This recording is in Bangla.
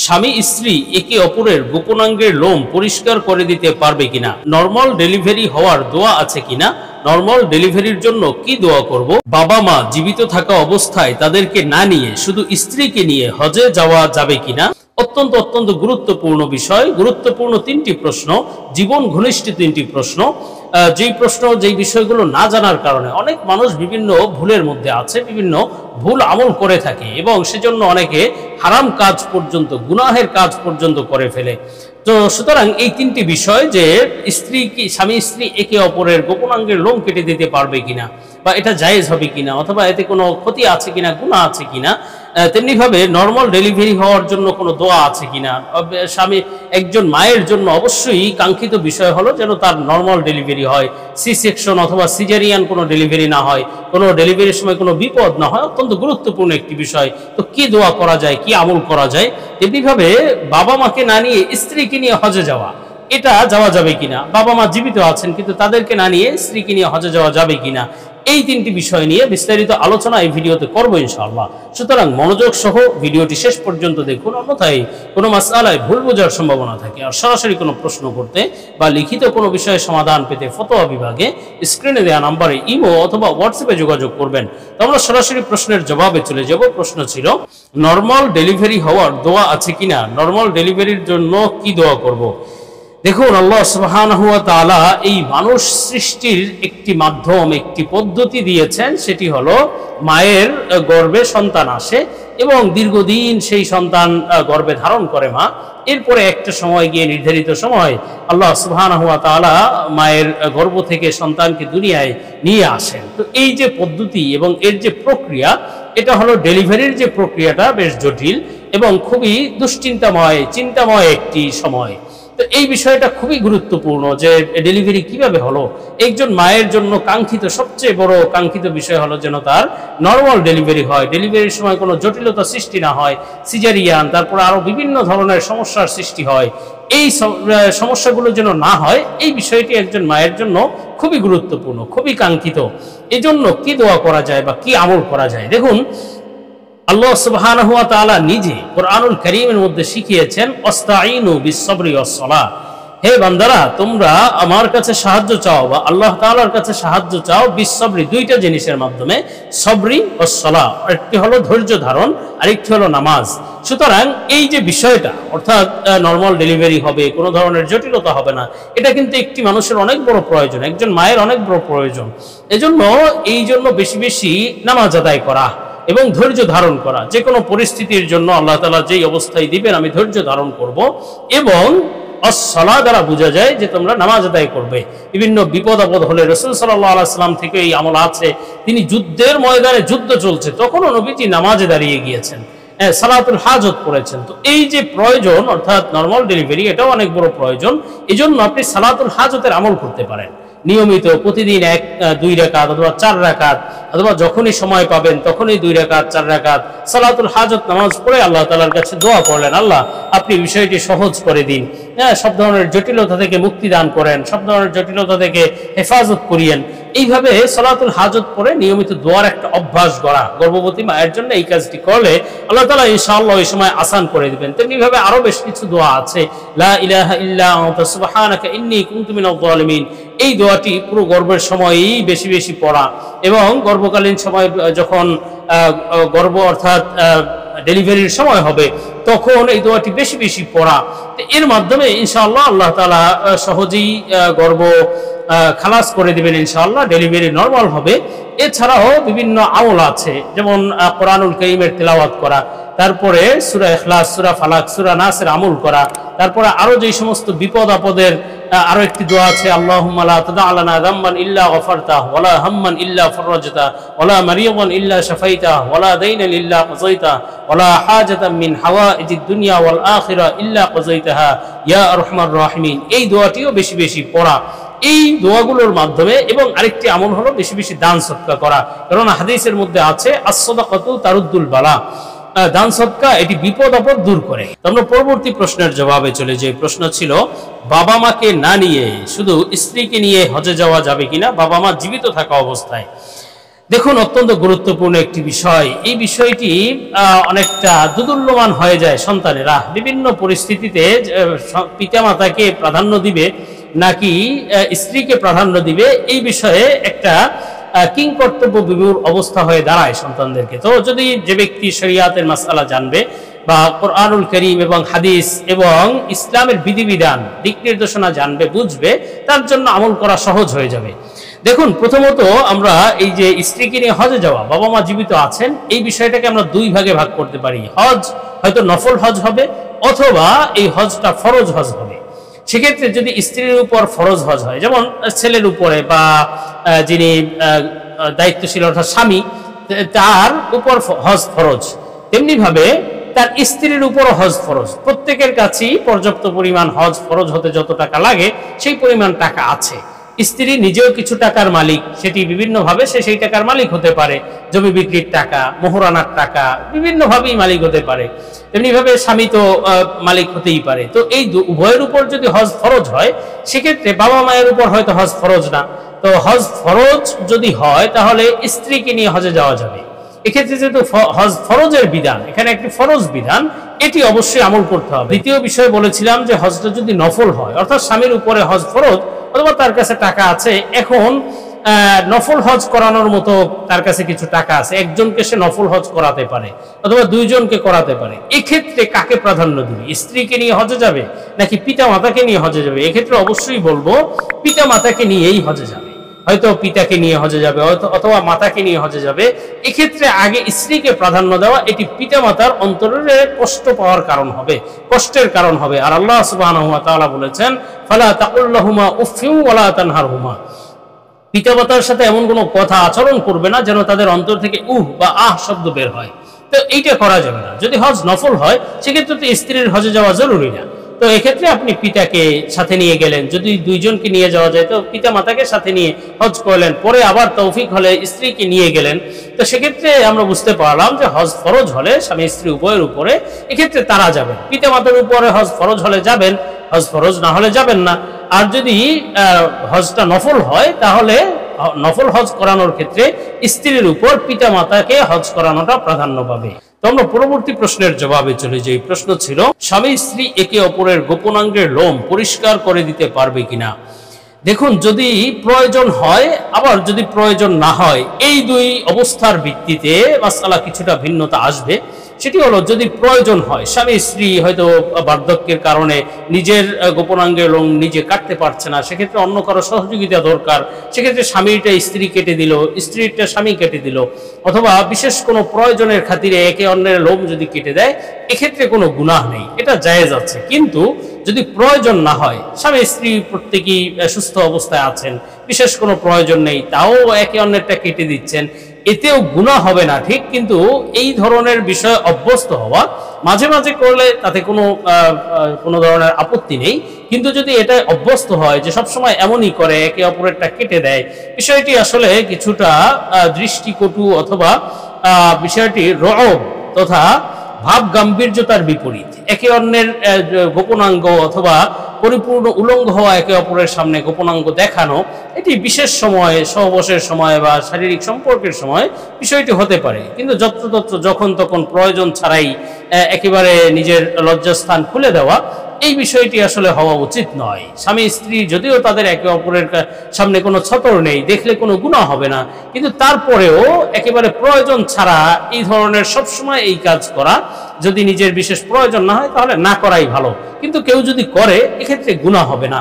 স্বামী স্ত্রী একে অপরের গোপনাঙ্গের লোম পরিষ্কার করে দিতে পারবে কিনা, নর্মাল ডেলিভারি হওয়ার দোয়া আছে কিনা, নর্মাল ডেলিভারির জন্য কি দোয়া করব, বাবা মা জীবিত থাকা অবস্থায় তাদেরকে না নিয়ে শুধু স্ত্রীকে নিয়ে হজে যাওয়া যাবে কিনা। অত্যন্ত অত্যন্ত গুরুত্বপূর্ণ বিষয়, গুরুত্বপূর্ণ তিনটি প্রশ্ন, জীবন ঘনিষ্ঠ তিনটি প্রশ্ন। যেই বিষয়গুলো না জানার কারণে অনেক মানুষ বিভিন্ন ভুলের মধ্যে আছে, বিভিন্ন ভুল আমল করে থাকে এবং সেজন্য অনেকে হারাম কাজ পর্যন্ত, গুনাহের কাজ পর্যন্ত করে ফেলে। তো সুতরাং এই তিনটি বিষয়, যে স্বামী স্ত্রী একে অপরের গোপনাঙ্গের লোম কেটে দিতে পারবে কিনা, বা এটা জায়েজ হবে কিনা, অথবা এতে কোনো ক্ষতি আছে কিনা, গুনাহ আছে কিনা, তেমনিভাবে নর্মাল ডেলিভারি হওয়ার জন্য কোনো দোয়া আছে কিনা। একজন মায়ের জন্য অবশ্যই কাঙ্ক্ষিত বিষয় হলো যেন তার নর্মাল ডেলিভারি হয়, সি সেকশন অথবা সিজারিয়ান কোনো ডেলিভারি না হয়, কোনো ডেলিভারির সময় কোনো বিপদ না হয়, অত্যন্ত গুরুত্বপূর্ণ একটি বিষয়। তো কি দোয়া করা যায়, কি আমল করা যায়। তেমনিভাবে বাবা মাকে না নিয়ে স্ত্রীকে নিয়ে হজে যাওয়া, এটা যাওয়া যাবে কিনা, বাবা মা জীবিত আছেন কিন্তু তাদেরকে না নিয়ে স্ত্রীকে নিয়ে হজে যাওয়া যাবে কিনা, এই তিনটি বিষয় নিয়ে বিস্তারিত আলোচনা এই ভিডিওতে করব ইনশাআল্লাহ। সুতরাং মনোযোগ সহ ভিডিওটি শেষ পর্যন্ত দেখুন, অন্যথায় কোনো মাসআলায় ভুল বোঝার সম্ভাবনা থাকে। আর সরাসরি কোনো প্রশ্ন করতে বা লিখিত কোনো বিষয়ে সমাধান পেতে ফতোয়া বিভাগে স্ক্রিনে দেওয়া নাম্বারে ইমো অথবা হোয়াটসঅ্যাপে যোগাযোগ করবেন। তো আমরা সরাসরি প্রশ্নের জবাবে চলে যাব। প্রশ্ন ছিল, নর্মাল ডেলিভারি হওয়ার দোয়া আছে কিনা, নর্মাল ডেলিভারির জন্য কি দোয়া করব। দেখুন, আল্লাহ সুবহানাহু ওয়া তাআলা এই মানুষ সৃষ্টির একটি মাধ্যম, একটি পদ্ধতি দিয়েছেন, সেটি হলো মায়ের গর্ভে সন্তান আসে এবং দীর্ঘদিন সেই সন্তান গর্ভে ধারণ করে মা। এরপরে একটা সময় গিয়ে, নির্ধারিত সময়, আল্লাহ সুবহানাহু ওয়া তাআলা মায়ের গর্ভ থেকে সন্তানকে দুনিয়ায় নিয়ে আসেন। তো এই যে পদ্ধতি এবং এর যে প্রক্রিয়া, এটা হলো ডেলিভারির যে প্রক্রিয়াটা বেশ জটিল এবং খুবই চিন্তাময় একটি সময়। তো এই বিষয়টা খুবই গুরুত্বপূর্ণ যে ডেলিভারি কিভাবে হলো। একজন মায়ের জন্য কাঙ্ক্ষিত, সবচেয়ে বড় কাঙ্ক্ষিত বিষয় হলো যেন তার নর্মাল ডেলিভারি হয়, ডেলিভারির সময় কোনো জটিলতা সৃষ্টি না হয়, সিজারিয়ান, তারপরে আরো বিভিন্ন ধরনের সমস্যার সৃষ্টি হয়, এই সমস্যাগুলো যেন না হয়। এই বিষয়টি একজন মায়ের জন্য খুবই গুরুত্বপূর্ণ, খুবই কাঙ্ক্ষিত। এই জন্য কি দোয়া করা যায় বা কি আমল করা যায়। দেখুন, আল্লাহ সুবহানাহু ওয়া তাআলা নিজে কোরআনুল কারীমের মধ্যে শিখিয়েছেন, আস্তাঈনু বিস-সাবরি ওয়াস-সালাহ, হে বান্দারা তোমরা আমার কাছে সাহায্য চাও বা আল্লাহ তাআলার কাছে সাহায্য চাও বিস-সাবরি, দুইটা জিনিসের মাধ্যমে, সবরি ওয়াস-সালাহ, একটি হলো ধৈর্য ধারণ, আরেকটি হলো নামাজ। সুতরাং এই যে বিষয়টা, অর্থাৎ নর্মাল ডেলিভারি হবে, কোনো ধরনের জটিলতা হবে না, এটা কিন্তু একটি মানুষের অনেক বড় প্রয়োজন, একজন মায়ের অনেক বড় প্রয়োজন। এই জন্য বেশি বেশি নামাজ আদায় করা এবং ধৈর্য ধারণ করা, যে কোনো পরিস্থিতির জন্য আল্লাহ তাআলা যেই অবস্থায় দিবেন আমি ধৈর্য ধারণ করব। এবং as-সালাহ দ্বারা বোঝা যায় যে তোমরা নামাজ আদায় করবে। বিভিন্ন বিপদ আপদ হলে রাসূল সাল্লাল্লাহু আলাইহি ওয়াসাল্লাম থেকে এই আমল আছে, তিনি যুদ্ধের ময়দানে, যুদ্ধ চলছে, তখনও নবীজি নামাজে দাঁড়িয়ে গিয়েছেন, সালাতুল হাজত পড়েছেন। তো এই যে প্রয়োজন, অর্থাৎ নর্মাল ডেলিভারি, এটাও অনেক বড় প্রয়োজন। এজন্য আপনি সালাতুল হাজতের আমল করতে পারেন নিয়মিত, প্রতিদিন 1-2 রাকাত অথবা 4 রাকাত, অথবা যখনই সময় পাবেন তখনই 2 রাকাত 4 রাকাত সালাতুল হাজত নামাজ পড়ে আল্লাহ তাআলার কাছে দোয়া করলেন, আল্লাহ আপনি বিষয়টি সহজ করে দিন, সব ধরনের জটিলতা থেকে মুক্তি দান করেন, সব ধরনের জটিলতা থেকে হেফাজত করিয়েন। এইভাবে সালাতুল হাজত পড়ে নিয়মিত দোয়ার একটা অভ্যাস গড়া, গর্ভবতী মায়ের জন্য এই কাজটি করলে আল্লাহ তাআলা ইনশাআল্লাহ এই সময় আসান করে দিবেন। তেমনিভাবে আরো বেশ কিছু দোয়া আছে, লা ইলাহা ইল্লা আনতা সুবহানাকা ইন্নী কুনতু মিনাজ জালিমিন, এই দোয়াটি পুরো গর্ভের সময়ই বেশি বেশি পড়া এবং গর্ভকালীন সময় যখন অর্থাৎ ডেলিভারির সময় হবে তখন এই দোয়াটি বেশি বেশি পড়া। এর মাধ্যমে ইনশাআল্লাহ আল্লাহ তাআলা সহজেই গর্ভ খালাস করে দিবেন, ইনশাআল্লাহ ডেলিভারি নরমাল হবে। এছাড়াও বিভিন্ন আমল আছে, যেমন কোরআনুল কারীমের তেলাওয়াত করা, তারপরে সূরা ইখলাস, সূরা ফালাক, সূরা নাসের আমল করা, তারপরে আরো যে সমস্ত বিপদ আপদের আরো একটি দোয়া আছে, আল্লাহুম্মা লা তাদা লানা যামবান ইল্লা গফারতাহু ওয়ালা হাম্মান ইল্লা ফাররাজতাহু ওয়ালা মারিয়াদান ইল্লা শাফাইতাহু ওয়ালা দাইনান ইল্লা কাযাইতাহু ওয়ালা হাজাতাম মিন হাওয়াইজিদ দুনিয়া ওয়াল আখিরা ইল্লা কাযাইতাহা ইয়া আরহামার রাহিমিন। এই দোয়াটিও বেশি বেশি পড়া। এই দোয়াগুলোর মাধ্যমে, এবং আরেকটি আমল হলো বেশি বেশি দান সদকা করা, কারণ হাদিসের মধ্যে আছে আস-সাদাকাতু তারুদ্দুল বালা, দান সদকা এটি বিপদ আপদ দূর করে। আমরা পরবর্তী প্রশ্নের জবাবে চলে যাই। প্রশ্ন ছিল, বাবা মাকে না নিয়ে শুধু স্ত্রীকে নিয়ে হজে যাওয়া যাবে কিনা, বাবা মা জীবিত থাকা অবস্থায়। দেখুন, অত্যন্ত গুরুত্বপূর্ণ একটি বিষয়। এই বিষয়টি অনেকটা দুদুল্যমান হয়ে যায়। সন্তানেরা বিভিন্ন পরিস্থিতিতে পিতামাতাকে প্রাধান্য দিবে নাকি স্ত্রীকে প্রাধান্য দিবে, এই বিষয়ে একটা কিংকর্তব্য বিমূঢ় অবস্থা হয়ে দাঁড়ায় সন্তানদেরকে। তো যদি যে ব্যক্তি শরিয়াতের মাসআলা জানবে বা কোরআনুল কারীম এবং হাদিস এবং ইসলামের বিধিবিধান দিক নির্দেশনা জানবে, বুঝবে, তার জন্য আমল করা সহজ হয়ে যাবে। দেখুন, প্রথমত আমরা এই যে স্ত্রীকে নিয়ে হজে যাওয়া, বাবা মা জীবিত আছেন, এই বিষয়টাকে আমরা দুই ভাগে ভাগ করতে পারি। হজ হয়তো নফল হজ হবে অথবা এই হজটা ফরজ হজ হবে। সেক্ষেত্রে যদি স্ত্রীর উপর ফরজ হজ হয়, যেমন ছেলের উপরে বা যিনি দায়িত্বশীল অর্থাৎ স্বামী, তার উপর হজ ফরজ, তেমনিভাবে তার স্ত্রীর উপর হজ ফরজ। প্রত্যেকের কাছেই পর্যাপ্ত পরিমাণ হজ ফরজ হতে যত টাকা লাগে সেই পরিমাণ টাকা আছে। স্ত্রী নিজেও কিছু টাকার মালিক, সেটি বিভিন্নভাবে সে সেই টাকার মালিক হতে পারে। জমি বিক্রির টাকা, মোহরানার টাকা, বিভিন্নভাবেই মালিক হতে পারে। তেমনিভাবে স্বামী তো মালিক হতেই পারে। তো এই উভয়ের উপর যদি হজ ফরজ হয়, সেক্ষেত্রে বাবা মায়ের উপর হয়তো হজ ফরজ না। তো হজ ফরজ যদি হয় তাহলে স্ত্রীকে নিয়ে হজে যাওয়া যাবে। এক্ষেত্রে যেহেতু হজ ফরজের বিধান, এখানে একটি ফরজ বিধান, এটি অবশ্যই আমল করতে হবে। দ্বিতীয় বিষয় বলেছিলাম যে হজটা যদি নফল হয়, অর্থাৎ স্বামীর উপরে হজ ফরজ অথবা তার কাছে টাকা আছে, এখন নফল হজ করানোর মতো তার কাছে কিছু টাকা আছে, একজনকে সে নফল হজ করাতে পারে অথবা দুইজনকে করাতে পারে। এক্ষেত্রে কাকে প্রাধান্য দিবে? স্ত্রীকে নিয়ে হজে যাবে নাকি পিতা মাতাকে নিয়ে হজে যাবে? এক্ষেত্রে অবশ্যই বলবো পিতা মাতাকে নিয়েই হজে যাবে। হয়তো পিতাকে নিয়ে হজে যাবে অথবা মাতাকে নিয়ে হজে যাবে। এক্ষেত্রে আগে স্ত্রীকে প্রাধান্য দেওয়া, এটি পিতা মাতার অন্তরে কষ্ট পাওয়ার কারণ হবে, কষ্টের কারণ হবে। আর আল্লাহ সুবহানাহু ওয়া তাআলা বলেছেন, ফালা তাকুল লাহুমা উফফিন ওয়ালা তানহারহুমা, পিতামাতার সাথে এমন কোনো কথা আচরণ করবে না যেন তাদের অন্তর থেকে উহ বা আহ শব্দ বের হয়। তো এইটা করা যাবে না। যদি হজ নফল হয় সেক্ষেত্রে তো স্ত্রীর হজে যাওয়া জরুরি না। তো এক্ষেত্রে আপনি পিতাকে সাথে নিয়ে গেলেন, যদি দুইজনকে নিয়ে যাওয়া যায় তো পিতা মাতাকে সাথে নিয়ে হজ করলেন, পরে আবার তৌফিক হলে স্ত্রীকে নিয়ে গেলেন। তো সেক্ষেত্রে আমরা বুঝতে পারলাম যে হজ ফরজ হলে স্বামী স্ত্রী উভয়ের উপরে, এক্ষেত্রে তারা যাবেন। পিতা মাতার উপরে হজ ফরজ হলে যাবেন, হজ ফরজ না হলে যাবেন না। আর যদি হজটা নফল হয় তাহলে নফল হজ করানোর ক্ষেত্রে স্ত্রীর উপর পিতা মাতাকে হজ করানোটা প্রাধান্য পাবে। তো আমরা পরবর্তী প্রশ্নের জবাবে চলে যাই। প্রশ্ন ছিল, স্বামী স্ত্রী একে অপরের গোপনাঙ্গের লোম পরিষ্কার করে দিতে পারবে কিনা। দেখুন, যদি প্রয়োজন হয় আবার যদি প্রয়োজন না হয়, এই দুই অবস্থার ভিত্তিতে মাসআলা কিছুটা ভিন্নতা আসবে। সেটি হলো, যদি প্রয়োজন হয়, স্বামী স্ত্রী হয়তো বার্ধক্যের কারণে নিজের গোপনাঙ্গের লোম নিজে কাটতে পারছে না, সেক্ষেত্রে অন্য কারো সহযোগিতা দরকার, সেক্ষেত্রে স্বামীটা স্ত্রী কেটে দিল, স্ত্রীটা স্বামী কেটে দিল, অথবা বিশেষ কোনো প্রয়োজনের খাতিরে একে অন্যের লোম যদি কেটে দেয়, এক্ষেত্রে কোনো গুনাহ নেই, এটা জায়েজ আছে। কিন্তু যদি প্রয়োজন না হয়, স্বামী স্ত্রী প্রত্যেকেই সুস্থ অবস্থায় আছেন, বিশেষ কোনো প্রয়োজন নেই, তাও একে অন্যেরটা কেটে দিচ্ছেন, এতেও গুনাহ হবে না, ঠিক। কিন্তু এই ধরনের বিষয়ে অভ্যস্ত হওয়া, মাঝে মাঝে করলে তাতে কোনো ধরনের আপত্তি নেই। কিন্তু যদি এটা অভ্যস্ত হয় যে সবসময় এমনই করে, একে অপরেরটা কেটে দেয়, বিষয়টি আসলে কিছুটা দৃষ্টিকটু অথবা বিষয়টি রব তথা ভাব গাম্ভীর্যতার বিপরীত। একে অন্যের গোপনাঙ্গ অথবা পরিপূর্ণ উলঙ্গ হওয়া, একে অপরের সামনে গোপনাঙ্গ দেখানো, এটি বিশেষ সময়ে, সহবাসের সময় বা শারীরিক সম্পর্কের সময় বিষয়টি হতে পারে। কিন্তু যত্রতত্র যখন তখন প্রয়োজন ছাড়াই একেবারে নিজের লজ্জাস্থান খুলে দেওয়া, এই বিষয়টি আসলে হওয়া উচিত নয়। স্বামী স্ত্রী যদিও তাদের একে অপরের সামনে কোনো ছতর নেই, দেখলে কোনো গুনাহ হবে না, কিন্তু তারপরেও একেবারে প্রয়োজন ছাড়া এই ধরনের সবসময় এই কাজ করা, যদি নিজের বিশেষ প্রয়োজন না হয় তাহলে না করাই ভালো। কিন্তু কেউ যদি করে, এক্ষেত্রে গুনাহ হবে না।